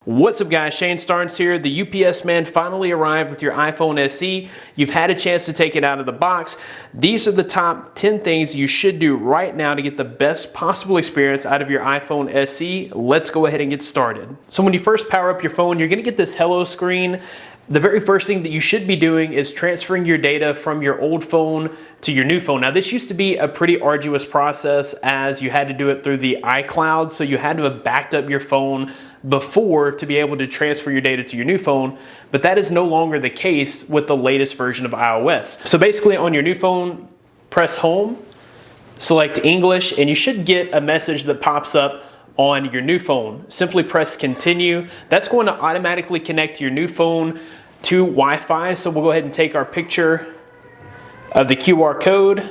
What's up guys, Shane Starnes here. The UPS man finally arrived with your iPhone SE. You've had a chance to take it out of the box. These are the top 10 things you should do right now to get the best possible experience out of your iPhone SE. Let's go ahead and get started. So when you first power up your phone, you're gonna get this hello screen. The very first thing that you should be doing is transferring your data from your old phone to your new phone. Now this used to be a pretty arduous process as you had to do it through the iCloud, so you had to have backed up your phone before to be able to transfer your data to your new phone, but that is no longer the case with the latest version of iOS. So basically on your new phone, press home, select English, and you should get a message that pops up on your new phone. Simply press continue. That's going to automatically connect your new phone to Wi-Fi. So we'll go ahead and take our picture of the QR code.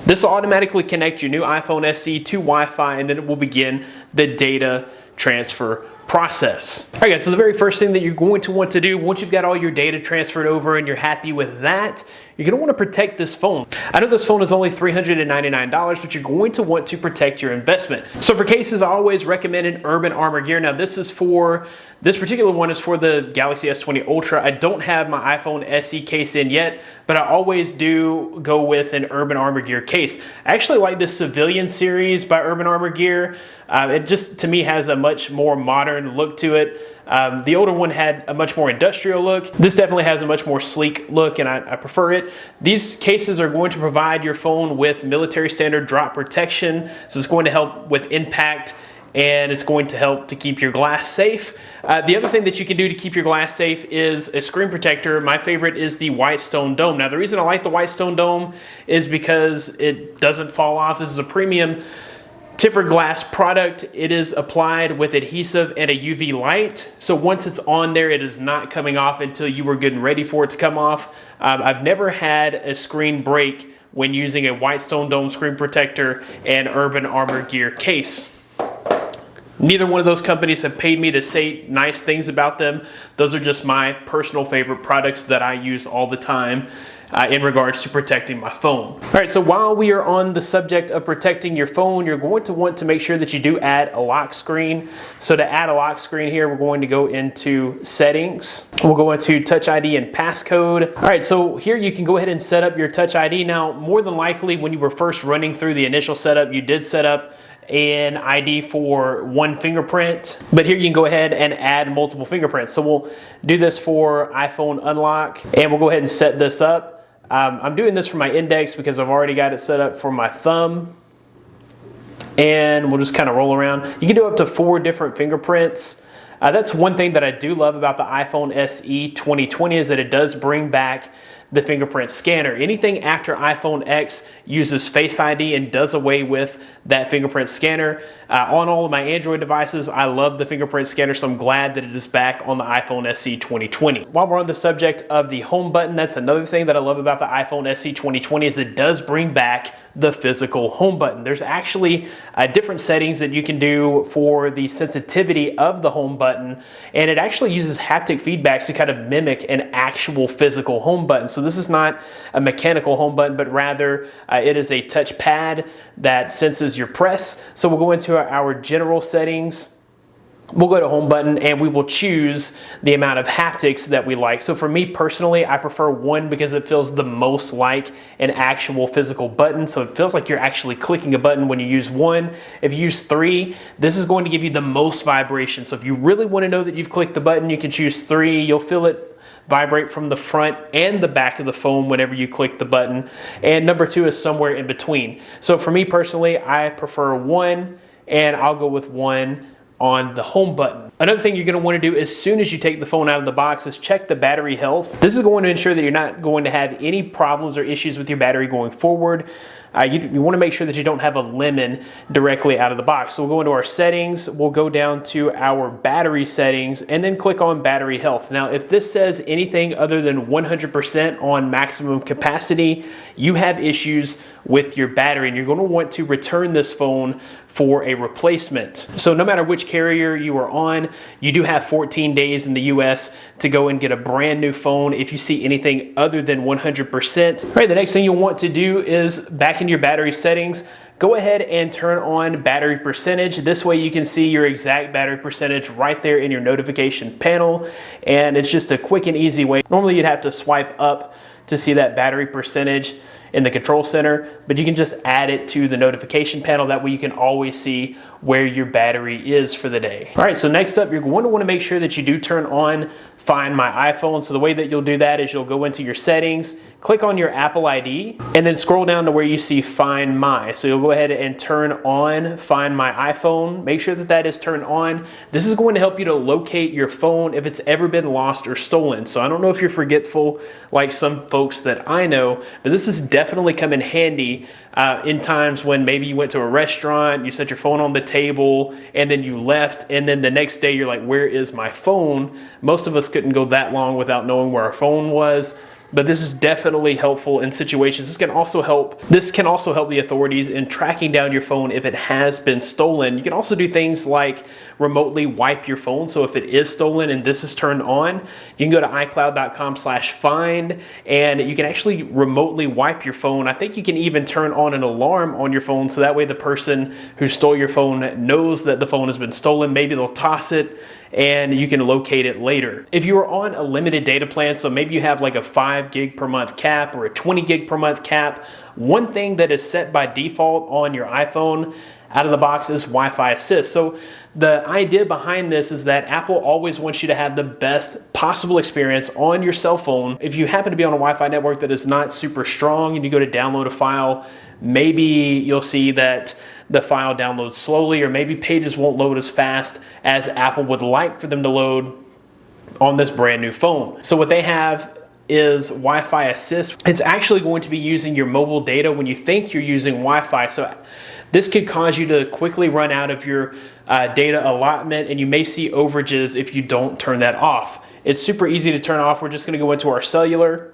This will automatically connect your new iPhone SE to Wi-Fi, and then it will begin the data transfer process. All right guys, so the very first thing that you're going to want to do once you've got all your data transferred over and you're happy with that, you're going to want to protect this phone. I know this phone is only $399, but you're going to want to protect your investment. So for cases, I always recommend an Urban Armor gear. Now this particular one is for the Galaxy S20 Ultra. I don't have my iPhone SE case in yet, but I always do go with an Urban Armor gear case. I actually like this Civilian series by Urban Armor gear. It just, to me, has a much more modern look to it. The older one had a much more industrial look. This definitely has a much more sleek look, and I prefer it. These cases are going to provide your phone with military standard drop protection, so it's going to help with impact, and it's going to help to keep your glass safe. The other thing that you can do to keep your glass safe is a screen protector. My favorite is the Whitestone Dome. Now the reason I like the Whitestone Dome is because it doesn't fall off. This is a premium tempered glass product. It is applied with adhesive and a UV light. So once it's on there, it is not coming off until you were getting ready for it to come off. I've never had a screen break when using a Whitestone Dome screen protector and Urban Armor gear case. Neither one of those companies have paid me to say nice things about them. Those are just my personal favorite products that I use all the time in regards to protecting my phone. All right, so while we are on the subject of protecting your phone, you're going to want to make sure that you do add a lock screen. So to add a lock screen here, we're going to go into settings. We'll go into Touch ID and passcode. All right, so here you can go ahead and set up your Touch ID. Now, more than likely when you were first running through the initial setup, you did set up an ID for one fingerprint, but here you can go ahead and add multiple fingerprints. So we'll do this for iPhone unlock, and we'll go ahead and set this up. I'm doing this for my index because I've already got it set up for my thumb, and we'll just kind of roll around. You can do up to 4 different fingerprints. That's one thing that I do love about the iPhone SE 2020 is that it does bring back the fingerprint scanner. Anything after iPhone X uses Face ID and does away with that fingerprint scanner. On all of my Android devices, I love the fingerprint scanner, so I'm glad that it is back on the iPhone SE 2020. While we're on the subject of the home button, that's another thing that I love about the iPhone SE 2020 is it does bring back the physical home button. There's actually different settings that you can do for the sensitivity of the home button, and it actually uses haptic feedback to kind of mimic an actual physical home button. So this is not a mechanical home button, but rather it is a touch pad that senses your press. So we'll go into our general settings. We'll go to home button and we will choose the amount of haptics that we like. So for me personally, I prefer 1 because it feels the most like an actual physical button. So it feels like you're actually clicking a button when you use 1. If you use 3, this is going to give you the most vibration. So if you really want to know that you've clicked the button, you can choose 3. You'll feel it vibrate from the front and the back of the phone whenever you click the button. And number 2 is somewhere in between. So for me personally, I prefer 1, and I'll go with 1 on the home button. Another thing you're going to want to do as soon as you take the phone out of the box is check the battery health. This is going to ensure that you're not going to have any problems or issues with your battery going forward. You want to make sure that you don't have a lemon directly out of the box. So we'll go into our settings, we'll go down to our battery settings, and then click on battery health. Now, if this says anything other than 100% on maximum capacity, you have issues with your battery, and you're going to want to return this phone for a replacement. So no matter which carrier you are on, you do have 14 days in the US to go and get a brand new phone if you see anything other than 100%. All right, the next thing you'll want to do is back in your battery settings, go ahead and turn on battery percentage. This way you can see your exact battery percentage right there in your notification panel, and it's just a quick and easy way. Normally you'd have to swipe up to see that battery percentage in the control center, but you can just add it to the notification panel. That way you can always see where your battery is for the day. All right, so next up, you're going to want to make sure that you do turn on Find My iPhone. So the way that you'll do that is you'll go into your settings, click on your Apple ID, and then scroll down to where you see Find My. So you'll go ahead and turn on Find My iPhone. Make sure that that is turned on. This is going to help you to locate your phone if it's ever been lost or stolen. So I don't know if you're forgetful like some folks that I know, but this has definitely come in handy in times when maybe you went to a restaurant, you set your phone on the table, and then you left, and then the next day you're like, where is my phone? Most of us couldn't go that long without knowing where our phone was. But this is definitely helpful in situations. This can also help the authorities in tracking down your phone if it has been stolen. You can also do things like remotely wipe your phone. So if it is stolen and this is turned on, you can go to iCloud.com/find and you can actually remotely wipe your phone. I think you can even turn on an alarm on your phone, so that way the person who stole your phone knows that the phone has been stolen. Maybe they'll toss it and you can locate it later. If you are on a limited data plan, so maybe you have like a 5 gig per month cap or a 20 gig per month cap, one thing that is set by default on your iPhone out of the box is Wi-Fi Assist. So the idea behind this is that Apple always wants you to have the best possible experience on your cell phone. If you happen to be on a Wi-Fi network that is not super strong and you go to download a file, maybe you'll see that the file downloads slowly, or maybe pages won't load as fast as Apple would like for them to load on this brand new phone. So what they have is Wi-Fi Assist. It's actually going to be using your mobile data when you think you're using Wi-Fi. So this could cause you to quickly run out of your data allotment, and you may see overages if you don't turn that off. It's super easy to turn off. We're just going to go into our cellular,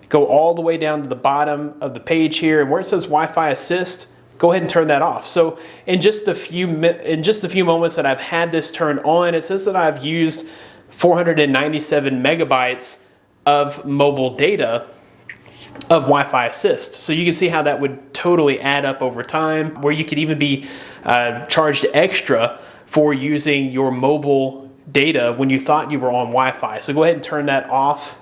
go all the way down to the bottom of the page here, and where it says Wi-Fi Assist, go ahead and turn that off. So in just a few moments that I've had this turned on, it says that I've used 497 megabytes of mobile data of Wi-Fi Assist. So you can see how that would totally add up over time, where you could even be charged extra for using your mobile data when you thought you were on Wi-Fi. So go ahead and turn that off.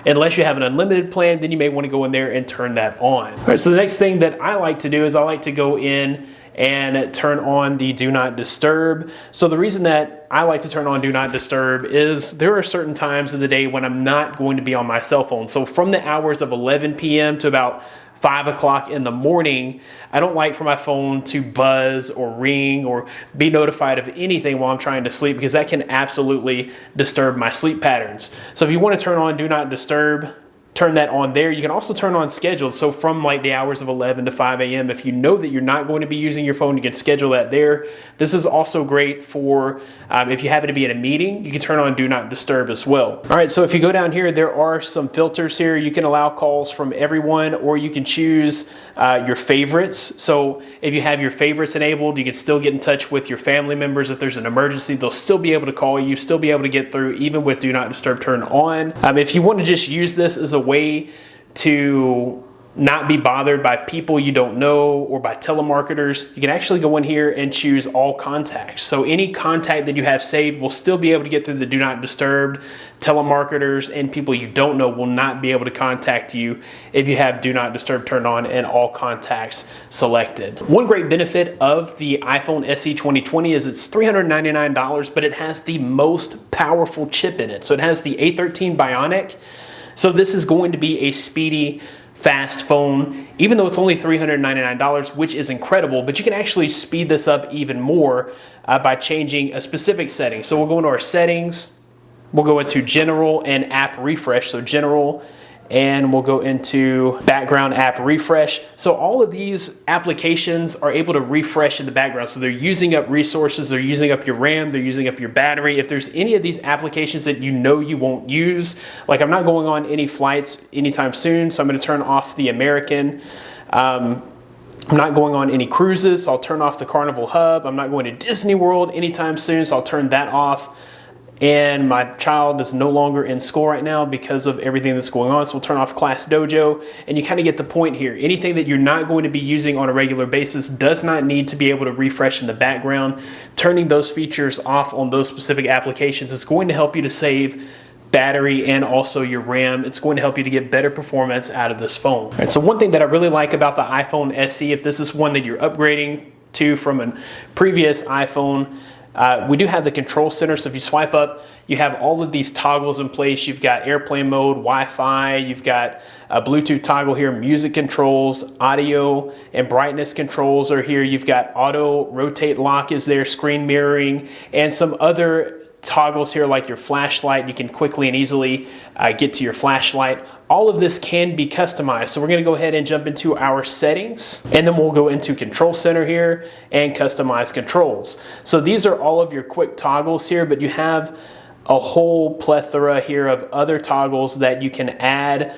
Unless you have an unlimited plan, then you may want to go in there and turn that on. All right, so the next thing that I like to do is I like to go in and turn on the Do Not Disturb. So the reason that I like to turn on Do Not Disturb is there are certain times of the day when I'm not going to be on my cell phone. So from the hours of 11 p.m. to about 5 o'clock in the morning, I don't like for my phone to buzz or ring or be notified of anything while I'm trying to sleep, because that can absolutely disturb my sleep patterns. So if you want to turn on Do Not Disturb, turn that on there. You can also turn on scheduled. So from like the hours of 11 to 5 a.m., if you know that you're not going to be using your phone, you can schedule that there. This is also great for if you happen to be in a meeting, you can turn on Do Not Disturb as well. All right, so if you go down here, there are some filters here. You can allow calls from everyone, or you can choose your favorites. So if you have your favorites enabled, you can still get in touch with your family members. If there's an emergency, they'll still be able to call you, still be able to get through, even with Do Not Disturb turned on. If you want to just use this as a way to not be bothered by people you don't know or by telemarketers, you can actually go in here and choose all contacts. So any contact that you have saved will still be able to get through the Do Not Disturb. Telemarketers and people you don't know will not be able to contact you if you have Do Not Disturb turned on and all contacts selected. One great benefit of the iPhone SE 2020 is it's $399, but it has the most powerful chip in it. So it has the A13 Bionic. So this is going to be a speedy, fast phone, even though it's only $399, which is incredible, but you can actually speed this up even more by changing a specific setting. So we'll go into our settings, we'll go into general and app refresh. So general, and we'll go into background app refresh. So all of these applications are able to refresh in the background. So they're using up resources, they're using up your RAM, they're using up your battery. If there's any of these applications that you know you won't use, like I'm not going on any flights anytime soon, so I'm gonna turn off the American. I'm not going on any cruises, so I'll turn off the Carnival Hub. I'm not going to Disney World anytime soon, so I'll turn that off. and my child is no longer in school right now because of everything that's going on. So we'll turn off Class Dojo, and you kind of get the point here. Anything that you're not going to be using on a regular basis does not need to be able to refresh in the background. Turning those features off on those specific applications is going to help you to save battery and also your RAM. It's going to help you to get better performance out of this phone. All right, so one thing that I really like about the iPhone SE, if this is one that you're upgrading to from a previous iPhone, we do have the control center. So if you swipe up, you have all of these toggles in place. You've got airplane mode, Wi-Fi, you've got a Bluetooth toggle here, music controls, audio and brightness controls are here. You've got auto rotate lock is there, screen mirroring, and some other toggles here like your flashlight. You can quickly and easily get to your flashlight. All of this can be customized. So we're going to go ahead and jump into our settings, and then we'll go into control center here and customize controls. So these are all of your quick toggles here, but you have a whole plethora here of other toggles that you can add.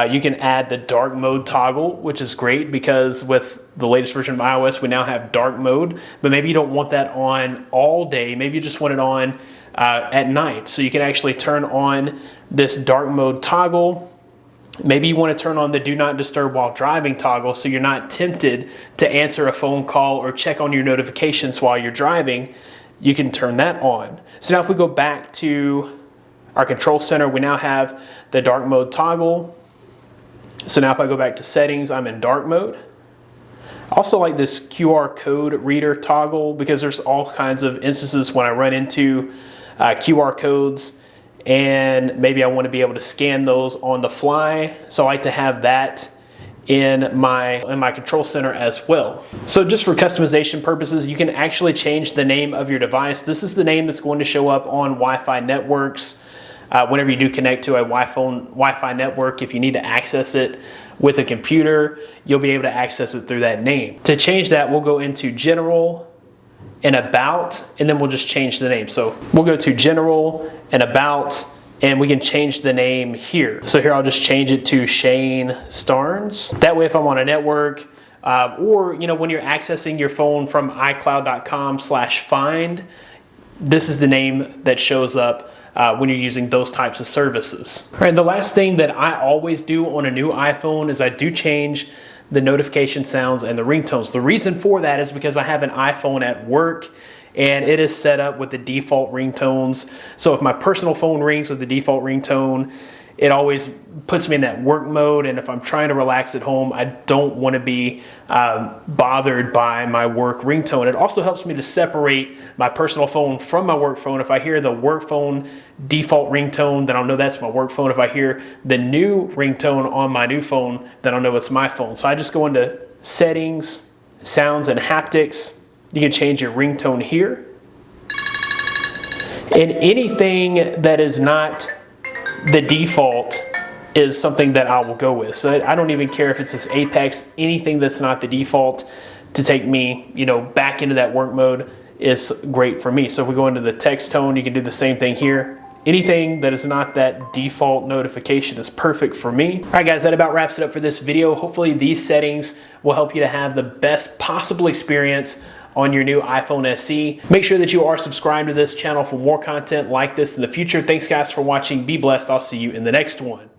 You can add the dark mode toggle, which is great because with the latest version of iOS, we now have dark mode, but maybe you don't want that on all day. Maybe you just want it on at night. So you can actually turn on this dark mode toggle. Maybe you want to turn on the do not disturb while driving toggle so you're not tempted to answer a phone call or check on your notifications while you're driving. You can turn that on. So now if we go back to our control center, we now have the dark mode toggle. So now if I go back to settings, I'm in dark mode. I also like this QR code reader toggle because there's all kinds of instances when I run into QR codes and maybe I want to be able to scan those on the fly. So I like to have that in my control center as well. So just for customization purposes, you can actually change the name of your device. This is the name that's going to show up on Wi-Fi networks whenever you do connect to a Wi-Fi network. If you need to access it with a computer, you'll be able to access it through that name. To change that, we'll go into General and About, and then we'll just change the name. So we'll go to General and About, and we can change the name here. So here I'll just change it to Shane Starnes. That way if I'm on a network, or when you're accessing your phone from iCloud.com/find, this is the name that shows up when you're using those types of services. All right, the last thing that I always do on a new iPhone is I do change the notification sounds and the ringtones. The reason for that is because I have an iPhone at work and it is set up with the default ringtones. So if my personal phone rings with the default ringtone, it always puts me in that work mode. And if I'm trying to relax at home, I don't want to be bothered by my work ringtone. It also helps me to separate my personal phone from my work phone. If I hear the work phone default ringtone, then I'll know that's my work phone. If I hear the new ringtone on my new phone, then I'll know it's my phone. So I just go into settings, sounds and haptics. You can change your ringtone here. And anything that is not the default is something that I will go with. So I don't even care if it's this Apex, anything that's not the default to take me, back into that work mode is great for me. So if we go into the text tone, you can do the same thing here. Anything that is not that default notification is perfect for me. All right, guys, that about wraps it up for this video. Hopefully these settings will help you to have the best possible experience on your new iPhone SE. Make sure that you are subscribed to this channel for more content like this in the future. Thanks guys for watching. Be blessed. I'll see you in the next one.